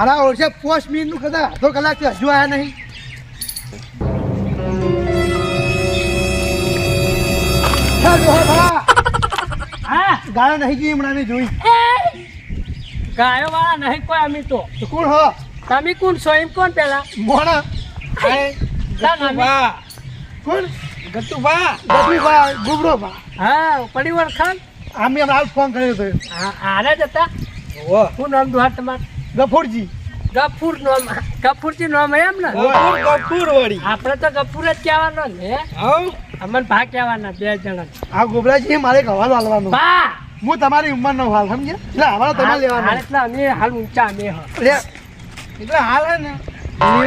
મારા ઓળશે 5 મિનિટનું કદા અડધો કલાકથી હજુ આવ્યા નહીં. હા ગાળા નહીં ગઈ હમણાં જોઈ. ગાયો વાળા નહીં કોઈ અમે તો કોણ હો? તમે કોણ છો એમ કોણ પેલા મોણા કોણ? ગતુભા ગુબરો ભા. હા પડી વળખાણ આમે હમણાં ફોન કર્યો હતો. આરે જ હતા શું નામ દુહાર તમારું ગફુરજી. ગફુરજી નામ એમ ને ગફુર વળી. આપણે તો ગફુર જ કહેવાનો ને અમને ભા કહેવાના 2 જણા આ ગોબરાજી મારે એક હવાલો હાલવાનો. ભા હું તમારી ઉંમરનો હાલ સમજે એટલે હવાલો તમારે લેવાનો. એટલે અમે હાલ ઊંચા અમે એટલે હાલ હે ને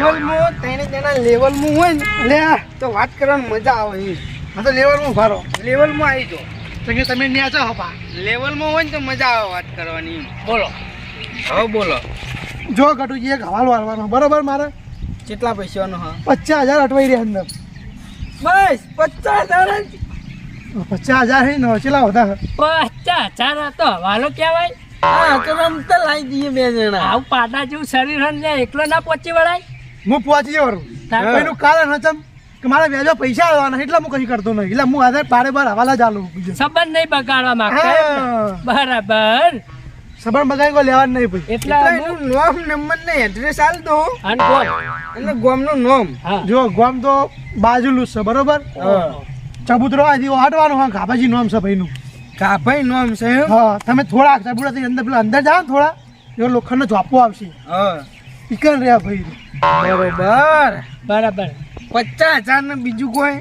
લેવલમાં તેને તેના લેવલમાં હોય ને એટલે તો વાત કરવાની મજા આવે એમ. હા તો લેવલમાં ઉભારો. લેવલમાં આવી જાઓ તો કે તમે ન્યાચો હપા. લેવલમાં હોય ને તો મજા આવે વાત કરવાની. બોલો હવે બોલો. જો ગટુજી એક હવાલો હાલવાનો બરોબર મારે. કેટલા પૈસાનો હા? 50,000 અટવાઈ રહ્યા અંદર. બસ 50,000 જ. 50,000 હે ને ચેલા હતા? 50,000 હતો હવાલો કહેવાય. હા તો રમતા લાવી દઈએ 2 જણા. આવું પાટા જેવું શરીર ને એકલો ના પહોંચી વળાય. હું પહોંચી જવાનું. એનું કારણ હતું કે મારા વ્યાજો પૈસા આવવાના એટલે હું કઈ કરતો નહીં. એટલે હું આજે બારે બાર હવાલા ચાલુ. સંબંધ નહીં બગાડવા માંગતા બરાબર. સંબંધ બગાડી કોઈ લેવાનું નહીં ભાઈ. એટલા એનું નામ નંબર ને એડ્રેસ આલ દો અને બોલ. એટલે ગામનું નામ. હા જો ગામ તો બાજુલું છે બરોબર. ચબૂતરો આજી હાટવાનું હા ગાભાજી નામ છે ભાઈનું. કાભાઈ નામ છે. હા તમે થોડા ચબૂતરાથી અંદર પેલા અંદર જાઓ ને થોડા એવો લોખંડનો ઝાપો આવશે. હા ઈકન રહ્યા ભાઈ. બરોબર. બરાબર 50,000 ને બીજું કોઈ?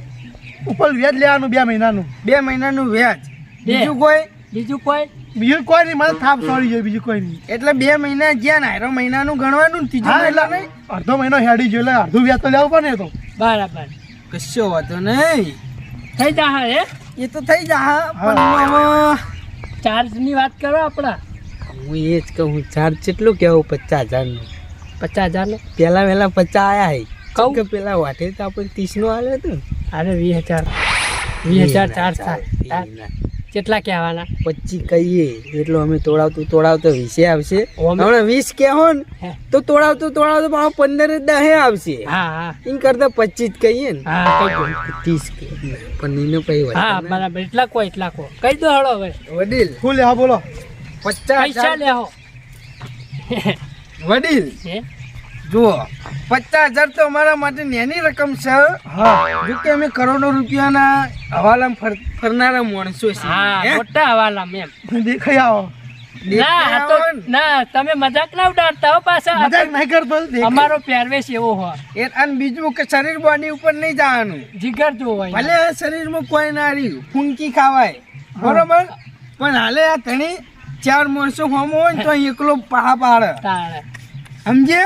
ઉપર વ્યાજ લેવાનું 2 મહિનાનું. 2 મહિનાનું વ્યાજ. બીજું કોઈ? બીજું કોઈ બીજું કોઈ નહીં મને થાપ સોરી જાય બીજું કોઈ નહીં. એટલે 2 મહિના જ્યાં ને આયરો મહિનાનું ગણવાનું ને ત્રીજો હા મહિનો એટલે નહીં. અડધો મહિનો હેડી ગયો એટલે અડધું વ્યાજ તો લેવું પડે તો. બરાબર કશો વાતો નહીં. થઈ જા હે એ તો થઈ જા પણ હવે ચાર્જ ની વાત કરો આપડા. હું એ જ કહું ચાર્જ કેટલું કેવું? 50,000 નું. 50,000 નો પેલા 50 આયા હે. કહું કે પેલા વાટે તો આપણે 30 નું આલ્યો હતું. અરે 20,000 ચાર્જ થાય. કેટલા કહેવાના? 25 કહીએ એટલો અમે તોડાવતું 20 આવશે. ઓમે. હમણાં 20 કહો ને હે. તો તોડાવતું 15 10 આવશે. હા હા એમ કરતા 25 કહીએ ને હા કહી દો. 30 કે પણ એનો કઈ હા વાત બરાબર એટલા કો કહી દો હળો હવે વડીલ શું લેવા બોલો? પૈસા 50,000 લેહો વડીલ હે જુઓ 50,000 તો અમારા માટે નાની રકમ છે. હા જો કે અમે કરોડો રૂપિયાના હવાલામાં ફરનારા માણસો છીએ. હા હે? મોટા હવાલા મેમ દેખાઈ આવો. ના આ તો ના તમે મજાક ના ઉડાડતા હો પાછા મજાક નહીં કરતો. અમારો પહેરવેશ એવો હોય અને બીજું કે શરીર બોડી ઉપર નહીં જવાનું. જીગર જો હોય ભલે શરીરમાં કોઈ ના રહ્યું ફૂંકી ખાવાય બરોબર પણ હાલે આ ધણી 4 માણસો હોમો હોય ને તો એકલો પાહા પાડે તાણે સમજે.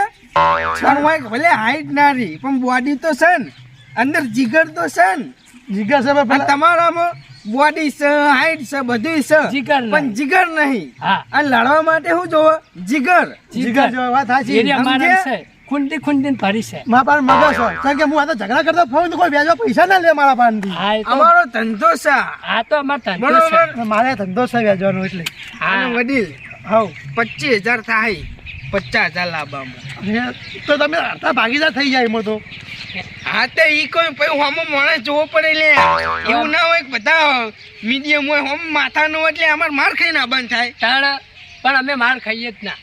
પણ હોય ભલે હાઈટ ના રહી પણ બોડી તો છે ને અંદર જીગર તો છે ને. જીગા સાહેબ અને પેલા તમારામાં બોડી છે હાઈટ છે બધું છે જીગર નહીં. પણ જીગર નહીં. હા અને લડવા માટે શું જોવો? જીગર. જીગા જો વાત સાચી. એરિયા મારા સમજે? છે ખુંડી ભરી છે મારા પાસે મગજ હોય કારણ કે હું આ તો ઝઘડા કરતો ફોન તો કોઈ વ્યાજો પૈસા ના લે મારા પાસેથી. હા એ તો અમારો ધંધો છે આ તો અમાર ધંધો છે બરોબર. મારે ધંધો છે વ્યાજવાનો એટલે. અને હા વડીલ હાઉ 25,000 થાય 50,000 લાવવામાં. તો તમે અડધા ભાગીદાર થઈ જાય એમાં તો. હા તો ઈ કોઈ પછી હોમો માણસ જોવો પડે લે. એવું ના હોય કે બધા મીડિયમ હોય હોમ માથાનો હોય એટલે અમાર માર ખાઈ ના બંધ થાય. તાણે પણ અમે માર ખાઈએ જ ના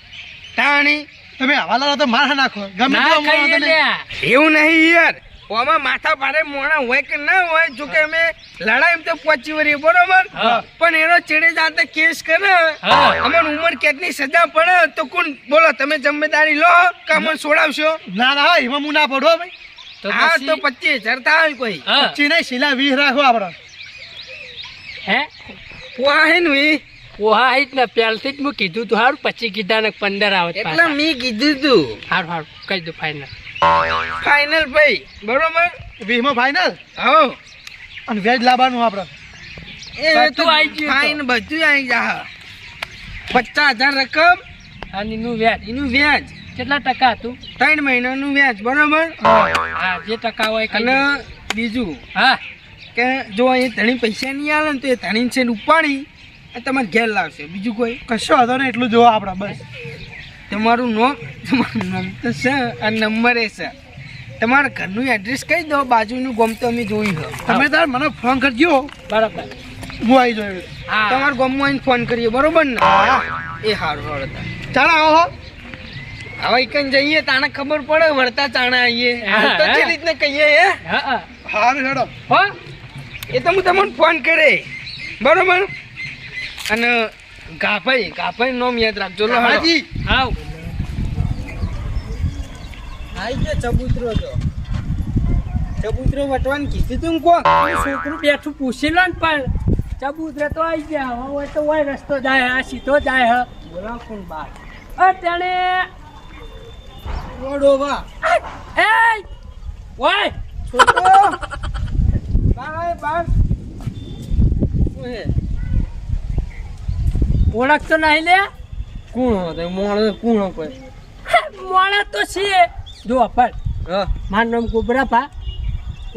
તાણી તમે હવાલા તો માર નાખો ગમે ના તેવો ખાઈએ માણસ તમે. લ્યા. એવું નહીં યાર. ઓમાં માથા ભારે મોણા હોય કે ના હોય જો કે અમે લડાઈ તો પહોંચી વળી બરોબર હા. પણ એનો ચેડે જાતે કેસ કરે હા. અમર ઉંમર કેટલી સજા પડે તો કોણ બોલો તમે જિમ્મેદારી લો કે અમને છોડાવશો? ના ના એમાં હું ના પડો ભાઈ. તો હા તો પછી 25,000 થાય કોઈ. હા ચી નહીં શીલા 20 રાખો આપણે. હે પોહા હે ને ઈ? ઓહા હિત ને પહેલથી જ હું કીધું તું હારું 25 કીધા ને 15 આવત એટલે પાછા. મેં કીધું તું હારું કહી દો ફાઇનલ ફાઇનલ ભાઈ બરોબર. 20 માં ફાઇનલ હો અને વ્યાજ લાવવાનું આપણે. એ બધું તો આઈ ગયું તો. ફાઇન બધું આવી જા. 50,000 રકમ અને એનું વ્યાજ એનું વ્યાજ કેટલા ટકા હતું? 3 મહિનાનું વ્યાજ બરોબર. હા જે ટકા હોય કહી અને દો. બીજું હા કે જો એ ધણી પૈસા નહીં આવે ને તો એ ધણી છે ને ઉપાડી અને તમારે ઘેર લાવશે. બીજું કોઈ કશો હતો ને એટલું જોવા આપણે બસ. તમારું નામ તો છે અને નંબર એ છે. તમારા ઘરનું એડ્રેસ કહી દો, બાજુનું ગામ તો અમે જોયું છે. તમે તાર મને ફોન કરજો, બરાબર. હું આવી જોયું. હા. તમારા ગામમાં આવીને ફોન કરીએ, બરોબર ને? એ સારું સારું. ચાલો આવો. હવે એકન જઈએ તાણે ખબર પડે, વળતા તાણે આવીએ. હાલ તો જે રીતને કહીએ હે. હા હારું હેડો. હો એ તો હું તમને ફોન કરે, બરોબર? અને ગાભાઈ નામ યાદ રાખજો. લો હાજી આવ આવી ગયો ચબૂતરો. તો ચબૂતરો વટવાનું કીધું તું કો છોકરું બેઠું પૂછી લો ને, પણ ચબૂતરે તો આવી ગયા. હવે તો હોય રસ્તો જાય, આ સીધો જાય. હ બોલાવ કોણ બાર તેને રોડો વા એ ઓય છોકરો બાર શું હે? ઓળખ તો નહીં લે. કોણ હતો મોણો? કોણ કોઈ? મોણા તો છે જો પણ હા મારું નામ ગોબરાપા,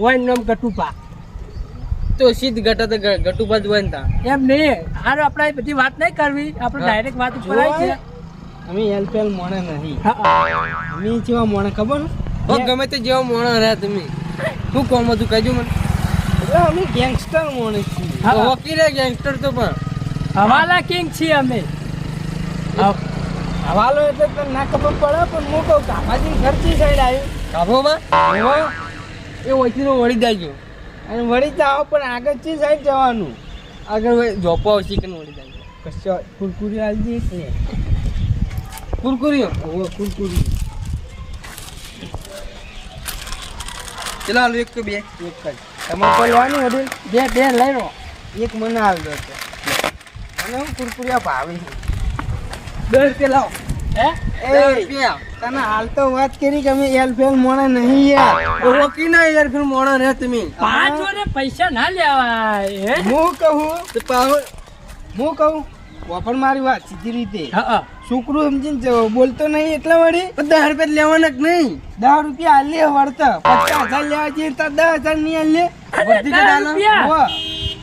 ઓય નામ ગટુપા. તો સીધ ગટા તો ગટુબા જ હોય ને તા. એમ નહીં, હારું આપણે બધી વાત નહીં કરવી, આપણે હા. ડાયરેક્ટ વાત ઉપર આવી ગયા. અમે એલપીએલ મોણે નહીં. હા અમે જેવા મોણે ખબર ને? ગમે તે જેવા મોણે રહ્યા તમે. શું કોમ હતું કહેજો મને. એટલે અમે ગેંગસ્ટર મોણે છીએ. હા. હોકી રે ગેંગસ્ટર તો પણ હવાલા કિંગ છીએ અમે. હવાલો એટલે તને ના ખબર પડે, પણ હું કહું કામાજી ઘરથી સાઈડ આવ્યું. કાભોમાં એ ઓછીનો વળી જાય અને વળી જાઓ, પણ આગળથી સાઈડ જવાનું. આગળ જોપો આવશે કે વળી જાય કશો કુરકુરી આવી એટલે કુરકુરીઓ કુરકુરી ચલો હાલ એક કે બે? એક જ. તમારે કોઈ લેવાની વડીલ? બે લઈ લો. એક મને આવી દો છે. મને હું કુરકુરિયા ભાવે છે. 10 રૂપિયા લાવો. હે તને હાલ તો વાત કરી કે અમે એલફેલ મોણા નહીં યાર. ઓકી ના એલફેલ મોણા રે તમે. પાંચ જોડે પૈસા ના લેવાય. હે? હું કહું વફર મારી વાત સીધી રીતે. હા છોકરું સમજીને બોલતો નહીં એટલે વળી 10 રૂપિયા લેવાના જ નહીં. 10 રૂપિયા હાલ લે વળતા 50,000 લેવા જઈએ તો 10,000 નહીં હાલ લે. વર્તી ખડ હાલ.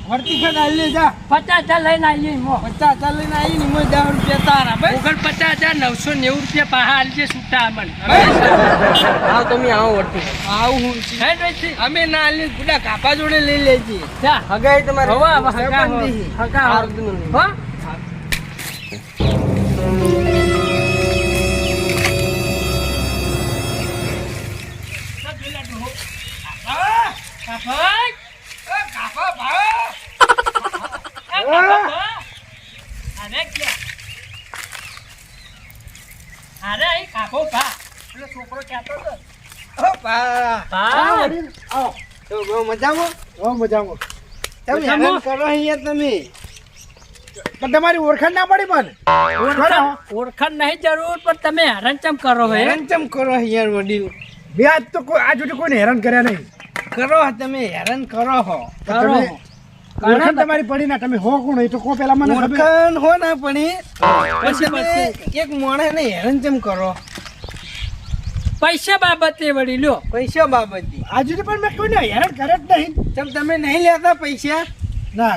વર્તી ખડ હાલ લે જા. 50,000 લઈને આવીએ. 50,000 લઈને આવી ને 10 રૂપિયા તારા ભાઈ. 49,990 રૂપિયા પાહા આલજે છૂટા અમન. હા તમે આવો વર્તી. આવું હું છું. હે ડોશી? અમે ના હાલ ગુડા કાપા જોડે લઈ લેજી. જા હગાઈ તમારે હવા હગા હગા હો. છોકરો કહેતો હતો મજામાં હો મજામાં. તમે હેરાન કરો અહીંયા તમે. પણ તમારી ઓળખાણ ના પડી પણ. ઓળખાણ નહીં જરૂર, પણ તમે હેરાન ચમ કરો હે? હેરાન ચમ કરો યાર વડીલ. બે આજ તો કોઈ આજ સુધી કોઈને હેરાન કર્યા નહીં. કરો તમે હેરાન કરો હો. કરો તમે ઓળખાણ તમારી પડી ના, તમે હો કોણ એ તો કો પેલા મને ખબર. ઓળખાણ હો ના પડી પછી તમે એક મોણે ને હેરાન ચમ કરો પૈસા બાબતે વળી લ્યો. પૈસા બાબતે. આજ સુધી પણ મેં કોઈને હેરાન કર્યા જ નહીં. ચમ તમે નહીં લેતા પૈસા? ના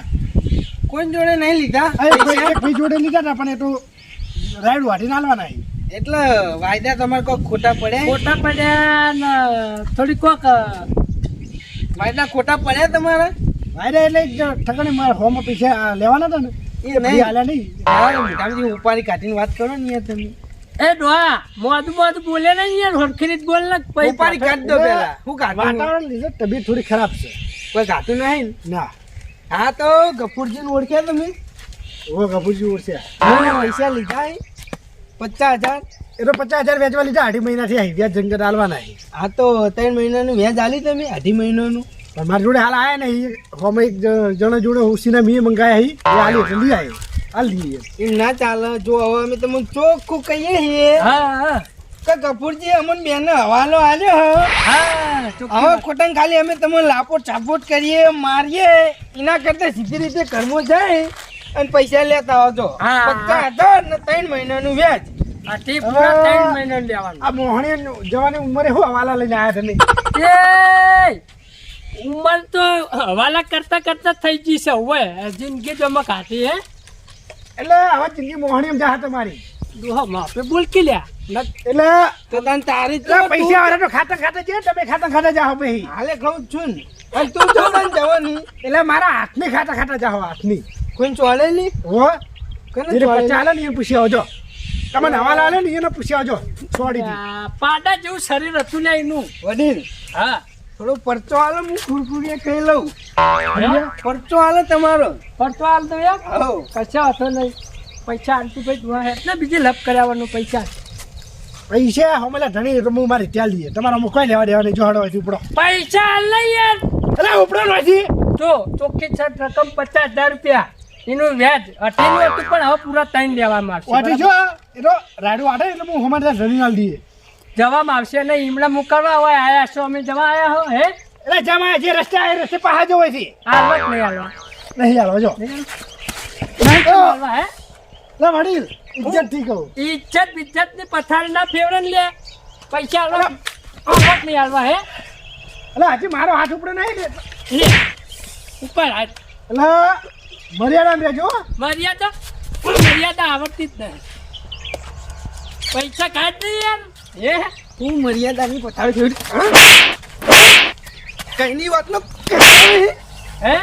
કોઈ જોડે નહીં લીધા આ એક પૈસા? ભાઈ જોડે લીધા હતા પણ એ તો રાઈડ વાટીને આલવાના. એટલે વાયદા તમારે કોઈ ખોટા પડ્યા? ખોટા પડ્યા ને થોડી કોક વાયદા ખોટા પડ્યા તમારા? વાયદા એટલે ઠકાણે મારા હોમાં પૈસા લેવાના હતા ને એ એ ભાઈ આલ્યા નહીં. મોટામાંથી ઉપાડી કાઢીને વાત કરો ને યાર તમે. એ ડોહા મોદું બોલે ને યાર, હરખી રીત બોલ ને. ઉપાડી કાઢ દો પેલા. શું કાઢું? વાતાવરણ લીધે તબિયત થોડી ખરાબ છે. કોઈ કાઢું નહીં ને? ના હા તો ગફુરજીને ઓળખ્યા તમે? ઓ ગભુજી ઓળશે. પૈસા લીધા 50,000. એ તો 50,000 વેચવા લીધા. 2.5 મહિનાથી આવી વ્યાજ જંગત આલવાના. હા તો 3 મહિનાનું વ્યાજ આલી તમે? 2.5 મહિનાનું? પણ મારી જોડે હાલ આયા નહીં. હોમાં એક જણા જોડે ઉસીના મેં મંગાયા હી એ આલી એટલે લઈ આવ્યો. હાલ લઈએ એમ ના ચાલે. જો હવે અમે તમને ચોખ્ખું કહીએ છીએ હા કે ગફુરજી અમને બેનો હવાલો આલ્યો હવે ખોટા ખાલી અમે તમને લાપોટ ચાપોટ કરીએ મારીએ એના કરતા સીધી રીતે ઘરમાં જાય અને પૈસા લેતા આવજો. હા. 50,000 ને 3 મહિનાનું વ્યાજ. આથી પૂરા 3 મહિના લેવાનું. આ મોહણી જવાની ઉંમરે હું હવાલા લઈને આવ્યા તમે. એ ઉંમર તો હવાલા કરતા કરતા થઈ ગઈ છે. હવે જિંદગી તો અમે કાઢી હે. એટલે હવે જિંદગી મોહણી જા તમારી ડોહા માપે બોલ કે લ્યા એટલે તો તને તારી એટલે પૈસા વાળા તો ખાતા ખાતા છે તમે ખાતા જાઓ ભાઈ હાલે કહું છું ને અને તું જોવાનું જવાની એટલે મારા હાથની ખાતા જાઓ હાથની કોઈ ચોલે નહીં હો કોને જેને ચોલે પચાસ આલે ને એ પૂછી આવજો તમે નવા આલે ને એને પૂછી આવજો છોડી દી પાડા જેવું શરીર હતું ને એનું વડીલ હા થોડો પરચો હાલે હું કુરકુરીએ કહી લઉં પરચો હાલે તમારો પડતો હાલ તો યાર હો કશા હતો નહીં પૈસા આલતું ભાઈ તું એટલે બીજી લપ કરાવવાનું પૈસા પૈસા હમણાં ધણી હું મારી ત્યાં લઈએ તમારા મુખ કોઈ લેવા દેવા નહીં જો હડો હોય ઉપડો પૈસા હાલ નહીં યાર અરે ઉપડો નથી જો ચોખ્ખી છત રકમ 50,000 રૂપિયા એનું વ્યાજ 18 હતું પણ હવે પૂરા 3 લેવામાં વાટી આવશે જો એ તો રાડું વાટે એટલે હું હમણાં ત્યાં ધણી આલ દઈએ જવામાં આવશે નહીં ઈમડા મુકરવા હોય આયા છો અમે જવા આયા હો હે એટલે જમા જે રસ્તે આવે રસ્તે પહાડ જો હોય છે હાલવા જ નહીં હાલવા નહીં હાલો જો નહીં હાલવા હે લે વડીલ ઇજ્જત થી કહું ઇજ્જત બિજ્જત ની પથારી ના ફેવરે લે પૈસા હાલવા આવત નહીં હાલવા હે એટલે હજી મારો હાથ ઉપડે નહીં ને લે ઉપર હાથ એટલે મર્યાદામાં રહેજો મર્યાદા આવડતી જ નહીં પૈસા કાઢ નહીં યાર હે હું મર્યાદાની પથારી છોડી કઈની વાતનો હે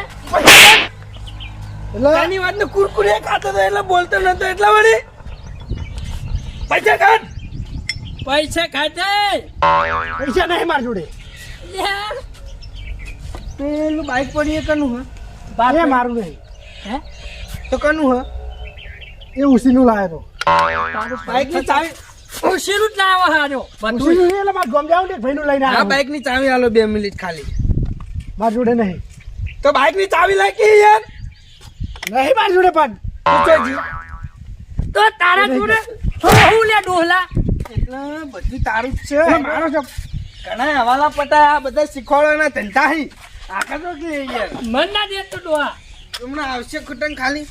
એટલે કઈની વાતનો કુરકુરે ખાતો હતો એટલે બોલતો નતો એટલા વળી પૈસા કાઢ પૈસા કાઢે પૈસા નહીં માર જોડે પેલું બાઈક પડી એ કનું હા એ મારું નહીં હે તો કનું હા એ ઉસીનું લાવ્યો બાઈક ની ચાવી ઉશીરું જ લાવો હારો તો બધું ઉસીનું નહીં એટલે મારે ગમ જાવ ને ભાઈનું લઈને હા આવ્યો બાઈક ની ચાવી આલો 2 મિનિટ ખાલી માર જોડે નહીં તો બાઈક ની ચાવી લાગી યાર નહીં માર જોડે પણ પૂછોજી તો તારા જોડે હું લે ડોહલા એટલે બધું તારું જ છે એટલે મારો છે ઘણા હવાલા પટાય આ બધા શીખવાડવાના ધંધા હી આખા તો કે યાર મન ના દે તો ડોહા હમણાં આવશે કુટન ખાલી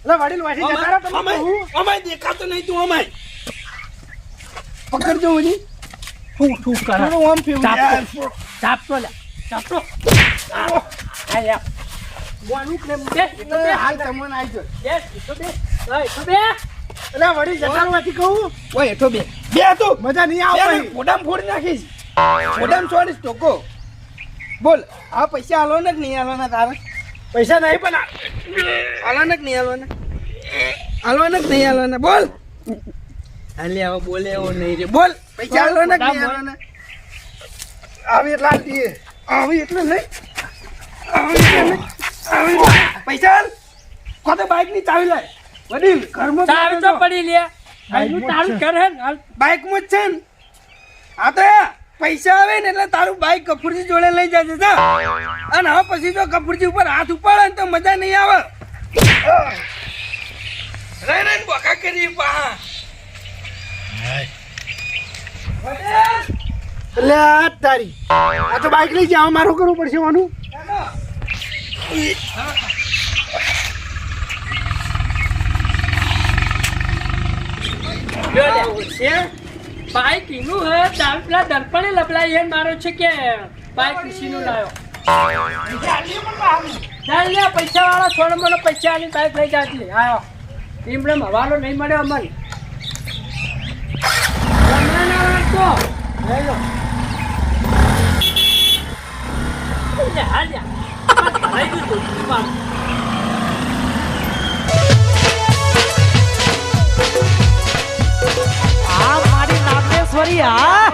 એટલે વડીલ વાસી જતા રહો તમે કહું. અમાય દેખાતો નહીં તું અમાય પકડજો હજી ઠૂ ઠૂ કરે થોડું આમ ફેરવું ચાપતો યાર. ચાપતો લે ચાપતો આ યા બોનું પ્રેમ બે એટલે હાલ તમને આવી જાય તો બે ઓય તો બે એટલે વડીલ જતા રહો વાસી કહું ઓય હેઠો બે બે તું મજા નહીં આવે બે ફોડામ ફોડી નાખીશ ફોડામ છોડીશ ટોકો બોલ આ પૈસા આલવાના કે નહીં આલવાના તારે પૈસા નહીં પણ આલવાના કે નહીં આલવાના આલવાના કે નહીં આલવાના બોલ હાલે આવો બોલે એવો નહીં રે બોલ પૈસા આલવાના કે નહીં આલવાના આવી એટલા જ દઈએ આવી એટલે નહીં આવી એટલે નહીં આવી પૈસા આલ કોતે બાઈક ની ચાવી લાય વડીલ ઘરમાં ચાવી તો પડી લે આનું તારું કર હે હાલ બાઈક માં જ છે ને આ તો પૈસા આવે ને એટલે તારું બાઈક કપૂરજી જોડે લઈ જજે જા અને હવે પછી જો કપૂરજી ઉપર હાથ ઉપાડે ને તો મજા નહીં આવે રે રે બોકા કરી પા એટલે આ તારી આ તો બાઈક લઈ જાવ મારું કરવું પડશે વાનું બાઈક ઈનું હે તાર પેલા દર્પણે લપડાઈ હે મારો છે કે બાઈક ઈસીનું લાયો ચાલ લે પૈસા વાળા થોડો મને પૈસા આલી બાઈક લઈ જાતી આયો એમણે હવાલો નહીં મળ્યો અમને રમણા રાખો લઈ લો લે હાલ્યા લઈ દીધું આ મારી નામેશ્વરી આ